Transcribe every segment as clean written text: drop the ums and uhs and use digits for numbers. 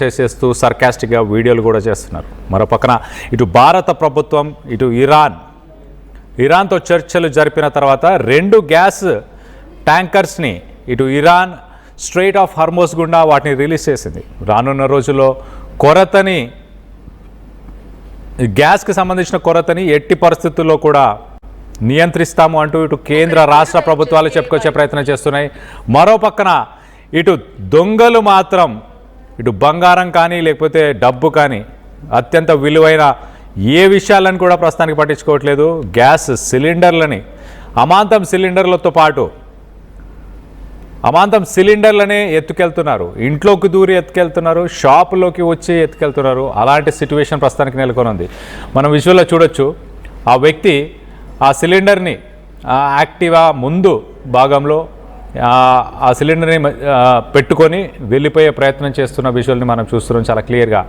చేస్తూ సర్కాస్టిక్గా వీడియోలు కూడా చేస్తున్నారు. మరో పక్కన ఇటు భారత ప్రభుత్వం ఇటు ఇరాన్తో చర్చలు జరిపిన తర్వాత 2 గ్యాస్ ట్యాంకర్స్ని ఇటు ఇరాన్ స్ట్రెయిట్ ఆఫ్ హార్మోస్ గుండా వాటిని రిలీజ్ చేసింది. రానున్న రోజుల్లో గ్యాస్కి సంబంధించిన కొరతని ఎట్టి పరిస్థితుల్లో కూడా నియంత్రిస్తాము అంటూ ఇటు కేంద్ర రాష్ట్ర ప్రభుత్వాలు చెప్పుకొచ్చే ప్రయత్నం చేస్తున్నాయి. మరో పక్కన ఇటు దొంగలు మాత్రం ఇటు బంగారం కానీ లేకపోతే డబ్బు కానీ అత్యంత విలువైన ఏ విషయాలను కూడా ప్రస్తుతానికి పట్టించుకోవట్లేదు. గ్యాస్ సిలిండర్లని అమాంతం సిలిండర్లనే ఎత్తుకెళ్తున్నారు, ఇంట్లోకి దూరి ఎత్తుకెళ్తున్నారు, షాపులోకి వచ్చి ఎత్తుకెళ్తున్నారు. అలాంటి సిచ్యువేషన్ ప్రస్తుతానికి నెలకొని ఉంది. మనం విజువల్లో చూడొచ్చు, ఆ వ్యక్తి ఆ సిలిండర్ని యాక్టివా ముందు భాగంలో ఆ సిలిండర్ని పెట్టుకొని వెళ్ళిపోయే ప్రయత్నం చేస్తున్న విజువల్ని మనం చూస్తున్నాం. చాలా క్లియర్గా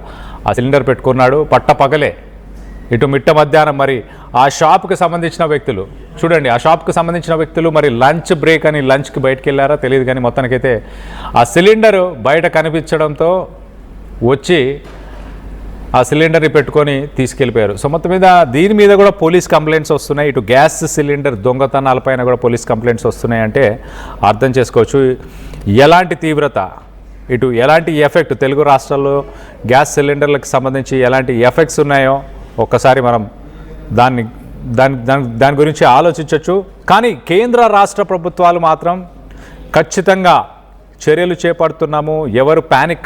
ఆ సిలిండర్ పెట్టుకున్నాడు. పట్టపగలే ఇటు మిట్ట మధ్యాహ్నం మరి ఆ షాప్కి సంబంధించిన వ్యక్తులు చూడండి, ఆ షాప్కి సంబంధించిన వ్యక్తులు మరి లంచ్ బ్రేక్ అని లంచ్కి బయటకు వెళ్ళారా తెలియదు, కానీ మొత్తానికైతే ఆ సిలిండర్ బయట కనిపించడంతో వచ్చి ఆ సిలిండర్ని పెట్టుకొని తీసుకెళ్ళిపోయారు. సో మొత్తం మీద దీని మీద కూడా పోలీస్ కంప్లైంట్స్ వస్తున్నాయి. ఇటు గ్యాస్ సిలిండర్ దొంగతనాలపైన కూడా పోలీస్ కంప్లైంట్స్ వస్తున్నాయి. అంటే అర్థం చేసుకోవచ్చు ఎలాంటి తీవ్రత, ఇటు ఎలాంటి ఎఫెక్ట్ తెలుగు రాష్ట్రాల్లో గ్యాస్ సిలిండర్లకు సంబంధించి ఎలాంటి ఎఫెక్ట్స్ ఉన్నాయో ఒక్కసారి మనం దాని గురించి ఆలోచించవచ్చు. కానీ కేంద్ర రాష్ట్ర ప్రభుత్వాలు మాత్రం ఖచ్చితంగా చర్యలు చేపడుతున్నాము, ఎవరు ప్యానిక్